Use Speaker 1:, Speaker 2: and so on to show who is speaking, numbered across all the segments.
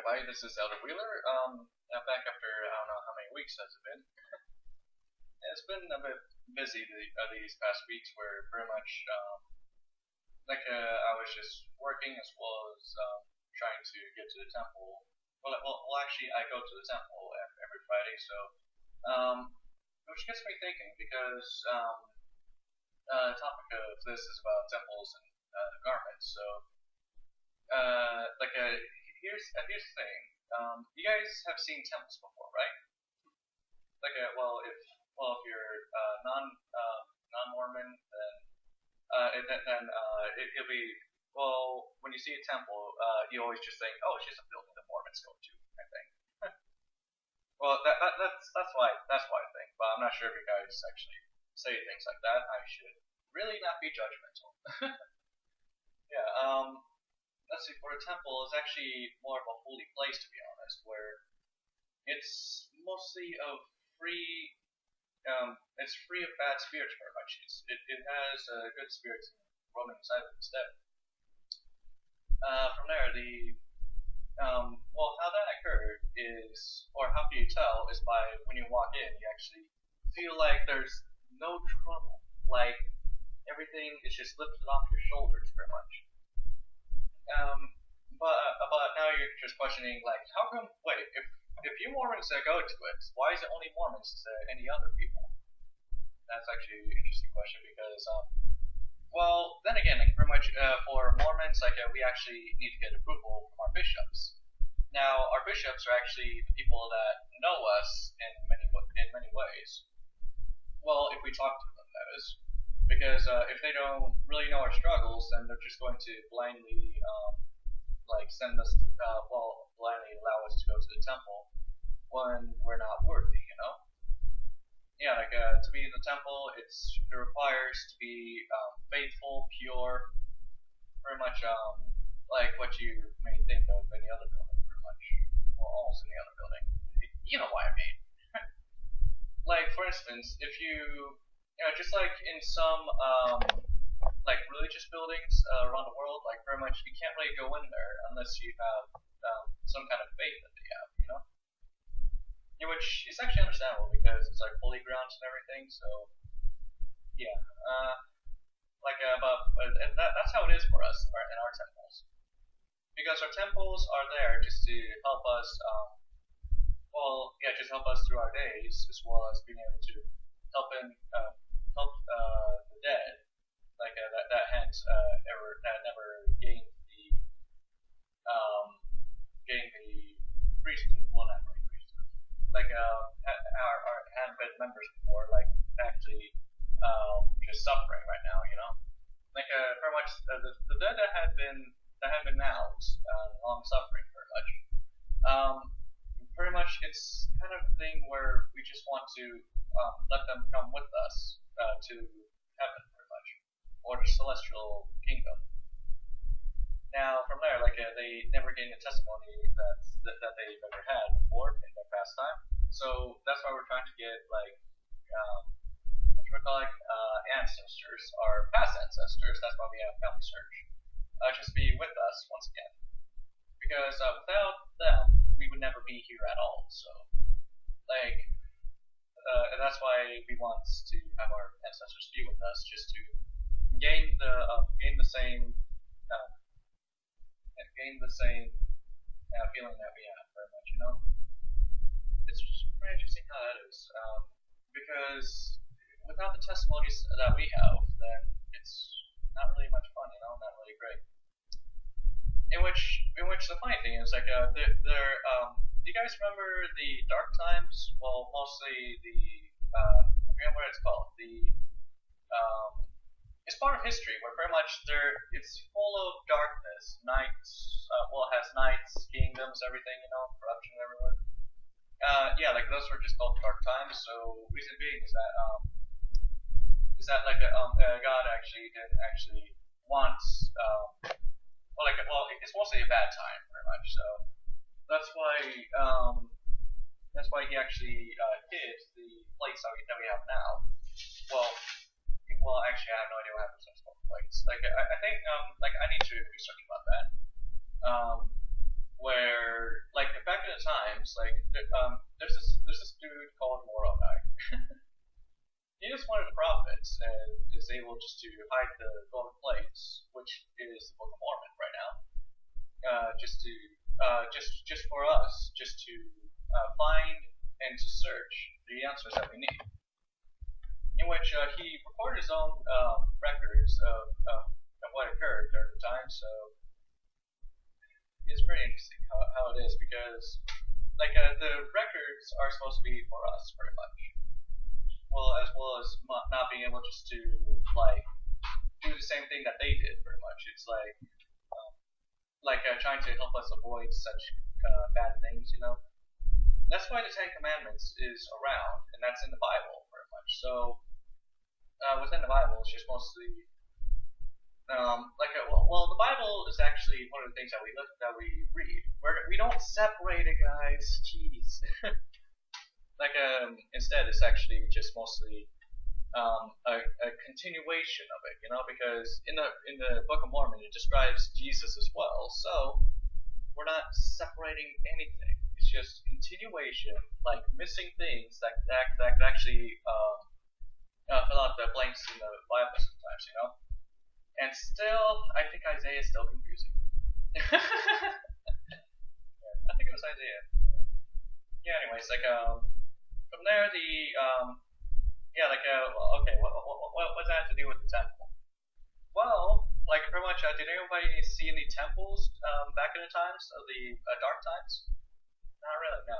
Speaker 1: everybody, this is Elder Wheeler. Back after I don't know how many weeks has it been. It's been a bit busy these past weeks, where pretty much I was just working as well as trying to get to the temple. Well, actually, I go to the temple every Friday, so um, which gets me thinking because the topic of this is about temples and garments. So here's the thing. You guys have seen temples before, right? If you're non Mormon, it'll be, well, when you see a temple, you always just think, oh, it's just a building the Mormons go to, I think. Well, that's why I think, but I'm not sure if you guys actually say things like that. I should really not be judgmental. Yeah. Let's see. For a temple, it's actually more of a holy place, to be honest, where it's mostly of free. It's free of bad spirits, very much. It has good spirits roaming inside of it instead. From there, how that occurred is, or how can you tell, is by when you walk in, you actually feel like there's no trouble, like everything is just lifted off your shoulders, very much. But now you're just questioning, like, how come? Wait, if you Mormons go to it, why is it only Mormons to any other people? That's actually an interesting question because, well, then again, like, pretty much for Mormons, we actually need to get approval from our bishops. Now, our bishops are actually the people that know us in many ways. Well, if we talk to them, that is, because if they don't really know our struggles, then they're just going to blindly send us, blindly allow us to go to the temple when we're not worthy, you know? Yeah, to be in the temple, it requires to be faithful, pure, very much like what you may think of any other building, pretty much, well, almost any other building. You know what I mean. Like, for instance, if just like in some religious buildings around the world, like, very much you can't really go in there unless you have some kind of faith that they have, you know? Yeah, which is actually understandable because it's like holy grounds and everything. So yeah, that's how it is for us in our temples, because our temples are there just to help us. Just help us through our days, as well as being able to help the dead, that never gained the priesthood. Well, not really priesthood. Our hadn't been members before, actually just suffering right now, you know. Very much the dead that have been out, long suffering very much. Pretty much it's kind of a thing where we just want to let them come with us to heaven, pretty much, or the celestial kingdom. Now, from there, they never gained a testimony that they've ever had before in their past time. So that's why we're trying to get ancestors, our past ancestors. That's why we have Family Search, just be with us once again. Because without them, we would never be here at all. So, and that's why we want to have our ancestors be with us, just to gain the same feeling that we have, very much, you know. It's just very interesting how that is, because without the testimonies that we have, then it's not really much fun, you know, not really great. In which the funny thing is, do you guys remember the Dark Times? Well, mostly I forget what it's called. It's part of history where very much it's full of darkness, nights. It has nights, kingdoms, everything, you know, corruption everywhere. Those were just called Dark Times. So reason being is that God actually didn't actually want it's mostly a bad time, very much. So that's why he actually hid the plates that we have now. Actually, I have no idea what happens to those plates. I think I need to research about that. where like back in the times, like there's this dude called Mordecai. He is one of the prophets and is able just to hide the golden plates, which is the Book of Mormon right now. Just for us, just to find and to search the answers that we need. In which he recorded his own records of what occurred during the time. So it's pretty interesting how it is because like the records are supposed to be for us pretty much. Well as not being able just to like do the same thing that they did pretty much. It's like trying to help us avoid such bad things, you know. That's why the Ten Commandments is around, and that's in the Bible pretty much. So within the Bible, it's just mostly the Bible is actually one of the things that we read. We don't separate it, guys. Jeez. Instead, it's actually just mostly a continuation of it, you know, because in the Book of Mormon it describes Jesus as well. So we're not separating anything. It's just continuation, like missing things that actually fill out the blanks in the Bible sometimes, you know. And still, I think Isaiah is still confusing. I think it was Isaiah. Yeah. Anyways, from there what does that have to do with the temple? Well, pretty much, did anybody see any temples back in the times of the dark times? Not really, no.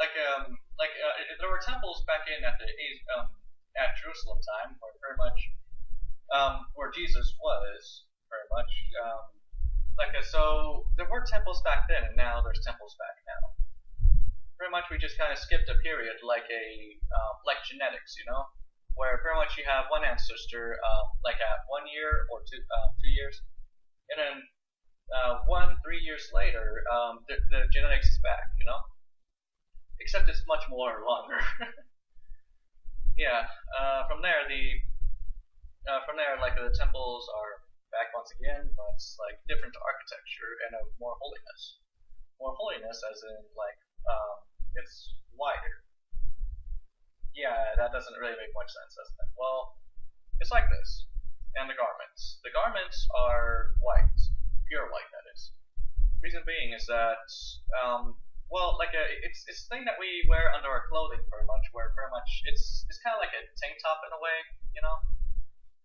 Speaker 1: There were temples back at Jerusalem time, where pretty much where Jesus was, very much. So there were temples back then, and now there's temples back now. Pretty much, we just kind of skipped a period, like genetics, you know, where pretty much you have one ancestor, at 1 year or 2 years, and then 3 years later, the genetics is back, you know, except it's much more longer. Yeah. From there, the temples are back once again, but it's like different architecture and more holiness. More holiness, as in it's wider. Yeah, that doesn't really make much sense, doesn't it? Well, it's like this. And the garments. The garments are white, pure white, that is. Reason being is that it's the thing that we wear under our clothing, pretty much. Where pretty much it's kind of like a tank top in a way, you know.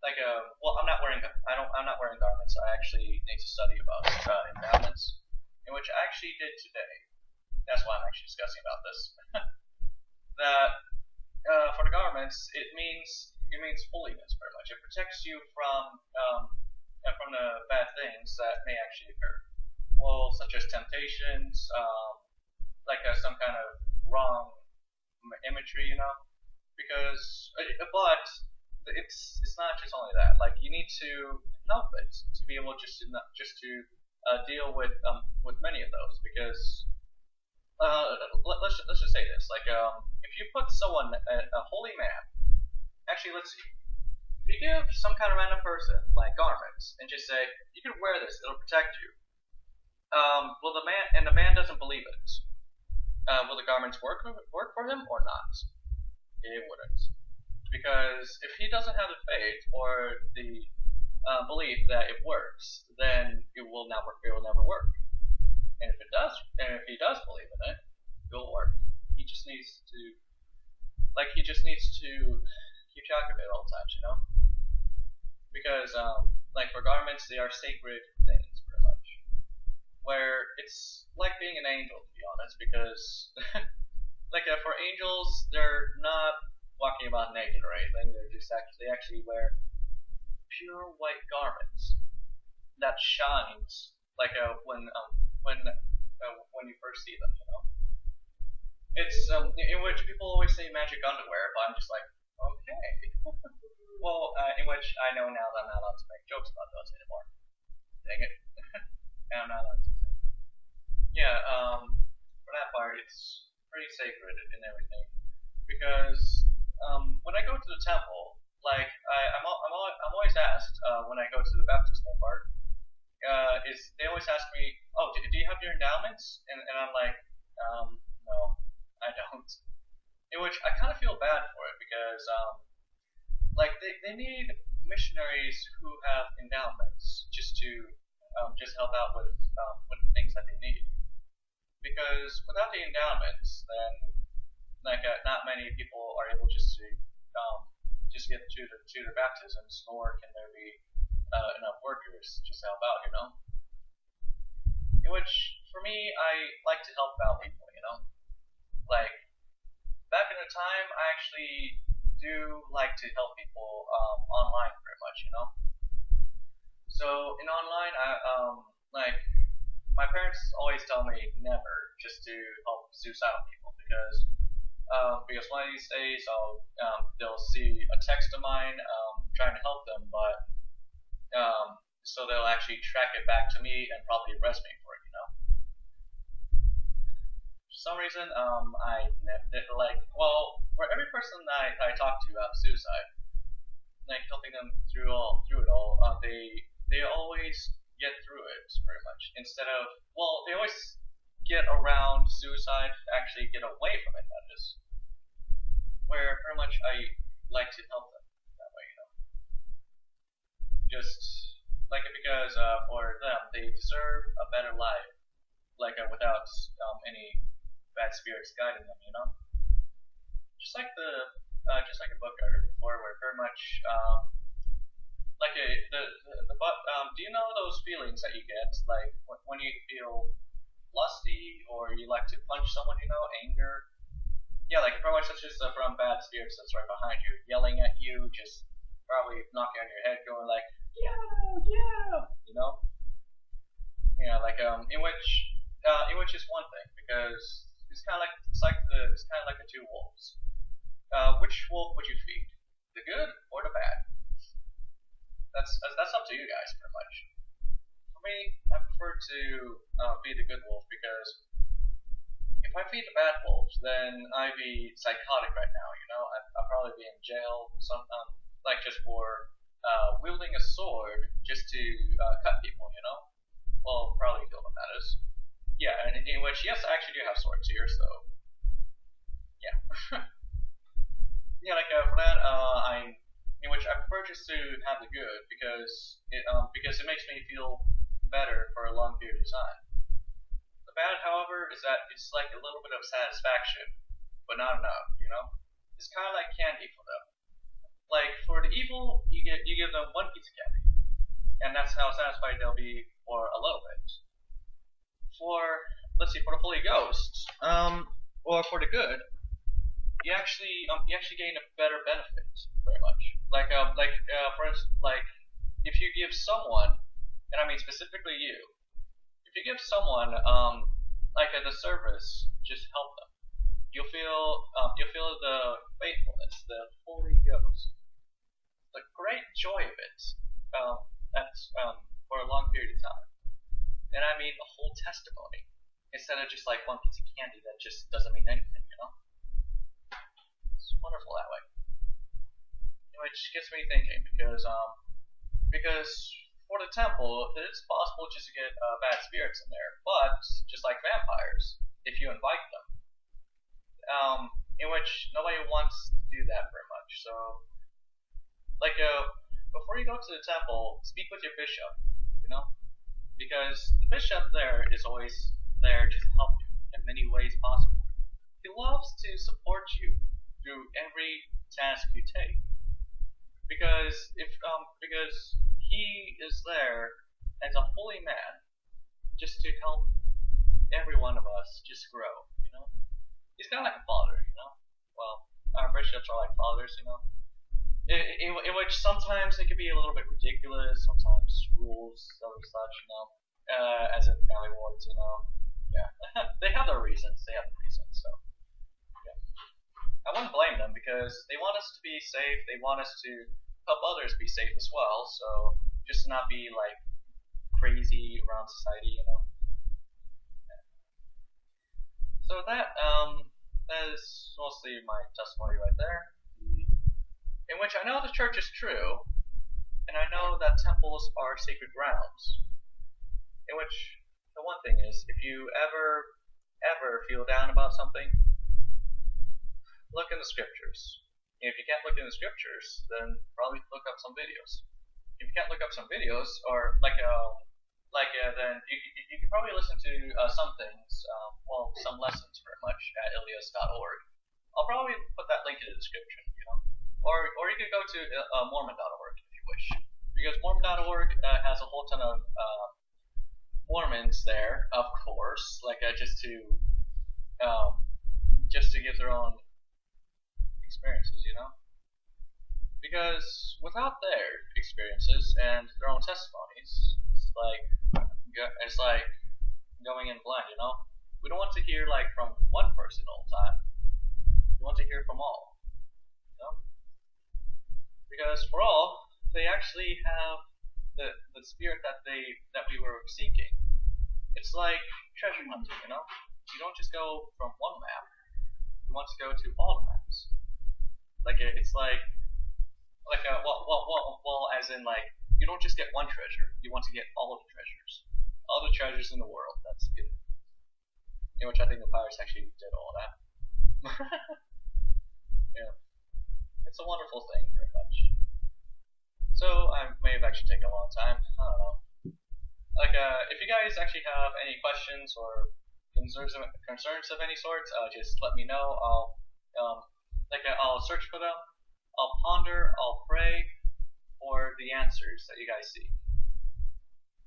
Speaker 1: I'm not wearing garments. I actually need to study about endowments, in which I actually did today. That's why I'm actually discussing about this. That for the garments, it means holiness, pretty much. It protects you from the bad things that may actually occur. Well, such as temptations, some kind of wrong imagery, you know. But it's not just only that. Like, you need to help it to be able to deal with many of those, because let's just say this. If you put someone, a holy man, actually, let's see. If you give some kind of random person garments and just say you can wear this, it'll protect you. Will the man doesn't believe it? Will the garments work for him or not? It wouldn't, because if he doesn't have the faith or the belief that it works, then it will never work. And if he does believe in it, it will work. He just needs to keep track of it all the time, you know. Because for garments, they are sacred things, pretty much. Where it's like being an angel, to be honest, because for angels, they're not walking about naked or anything. They actually wear pure white garments that shines when you first see them, you know. It's in which people always say magic underwear, but I'm just like, okay. Well, in which I know now that I'm not allowed to make jokes about those anymore. Dang it. And I'm not allowed to say that. Yeah, for that part, it's pretty sacred and everything, because when I go to the temple, I'm always asked when I go to the baptismal part, is they always ask me, oh, do you have your endowments? And I'm like, no, I don't. In which I kind of feel bad for it because like they need missionaries who have endowments just to just help out with the things that they need. Because without the endowments, then like not many people are able just get to their baptisms, nor can there be enough workers just to help out, you know. In which, for me, I like to help out people, you know. Like back in the time, I actually do like to help people online very much, you know. So in online, I like my parents always tell me never just to help suicidal people because one of these days they'll see a text of mine trying to help them, but so they'll actually track it back to me and probably arrest me for it, you know. For some reason, for every person that I talk to about suicide, like helping them through it all, they always get through it pretty much. Instead of they always get around suicide, actually get away from it. That is, where pretty much I like to help them that way, you know. Just like because for them, they deserve a better life, without any bad spirits guiding them, you know. Just like a book I read before, where very much do you know those feelings that you get like when you feel lusty or you like to punch someone, you know, anger? Yeah, like pretty much that's just from bad spirits that's right behind you, yelling at you, just probably knocking on your head, going like, yeah, you know. Yeah, like in which is one thing because it's kind of like the two wolves. Which wolf would you feed, the good or the bad? That's up to you guys, pretty much. For me, I prefer to feed the good wolf because if I feed the bad wolves, then I'd be psychotic right now. You know, I'd probably be in jail, just for wielding a sword just to cut people. You know, well, probably kill them. That is. Yeah, and in which yes, I actually do have swords here, so yeah. Yeah, for that, in which I prefer just to have the good because it makes me feel better for a long period of time. The bad, however, is that it's like a little bit of satisfaction, but not enough. You know, it's kind of like candy for them. Like for the evil, you give them one piece of candy, and that's how satisfied they'll be for a little bit. For the Holy Ghost, or for the good, you actually gain a better benefit, very much. For instance, if you give someone, and I mean specifically you, if you give someone the service, just help them. You'll feel the faithfulness, the Holy Ghost, the great joy of it. That's for a long period of time, and I mean the whole testimony, instead of just like one piece of candy that just doesn't mean anything, you know. It's wonderful that way. Which gets me thinking because for the temple, it's possible just to get bad spirits in there, but just like vampires, if you invite them, in which nobody wants to do that very much. So, before you go to the temple, speak with your bishop, you know, because the bishop there is always there to help you in many ways possible. He loves to support you through every task you take. Because he is there as a holy man just to help every one of us just grow, you know. He's kind of like a father, you know. Well, our bishops are like fathers, you know. In which sometimes it can be a little bit ridiculous, sometimes rules or such, you know. As in family wards, you know. Yeah, they have their reasons. So. I wouldn't blame them because they want us to be safe. They want us to help others be safe as well. So just to not be like crazy around society, you know. So that is mostly my testimony right there, in which I know the church is true, and I know that temples are sacred grounds. in which the one thing is, if you ever feel down about something, look in the scriptures. If you can't look in the scriptures, then probably look up some videos. If you can't look up some videos, or then you can probably listen to some things, some lessons very much at ilias.org. I'll probably put that link in the description, or you could go to mormon.org if you wish, because mormon.org has a whole ton of Mormons there, of course, just to give their own experiences, because without their experiences and their own testimonies, it's like going in blind, We don't want to hear from one person all the time. We want to hear from all, because for all, they actually have the spirit that we were seeking. It's like treasure hunting, You don't just go from one map. You want to go to all the maps. As in you don't just get one treasure. You want to get all of the treasures, all the treasures in the world. That's good. In which I think the pirates actually did all that. Yeah, it's a wonderful thing, very much. So I may have actually taken a long time. I don't know. If you guys actually have any questions or concerns of any sort, just let me know. I'll search for them. I'll ponder. I'll pray for the answers that you guys see.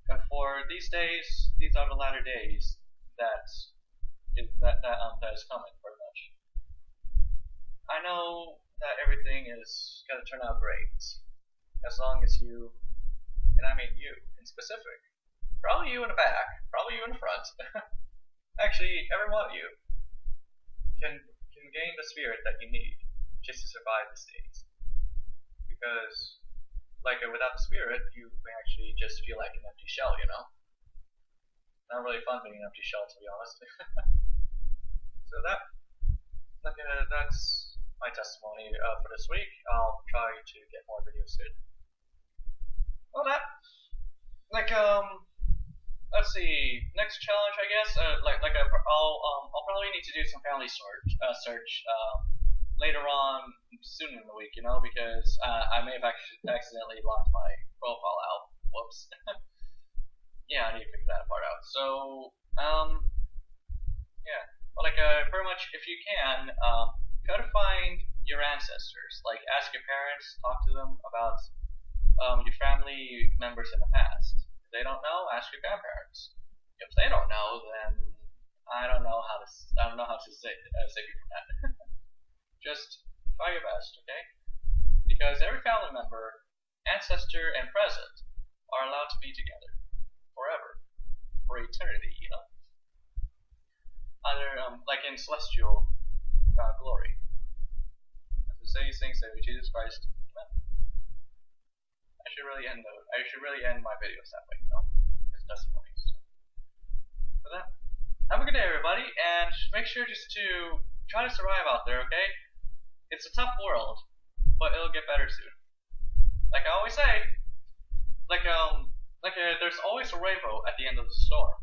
Speaker 1: And for these days, these are the latter days that is coming, pretty much. I know that everything is gonna turn out great, as long as you, and I mean you in specific, probably you in the back, probably you in the front. Actually, every one of you can gain the spirit that you need just to survive these days. Because, without the spirit, you may actually just feel like an empty shell, Not really fun being an empty shell, to be honest. So that's my testimony for this week. I'll try to get more videos soon. Well, let's see. Next challenge, I guess. I'll probably need to do some family search later on, soon in the week, because I may have accidentally locked my profile out. Whoops. Yeah, I need to figure that part out. So, yeah. Pretty much, if you can, try to find your ancestors. Ask your parents, talk to them about your family members in the past. If they don't know, ask your grandparents. If they don't know, then I don't know how to save you from that. Just try your best, okay? Because every family member, ancestor, and present are allowed to be together forever, for eternity, Either in celestial glory. As we say these things, say Jesus Christ. Amen. I should really end my videos that way, As testimonies. So. For that, have a good day, everybody, and make sure just to try to survive out there, okay? It's a tough world, but it'll get better soon. Like I always say, there's always a rainbow at the end of the storm.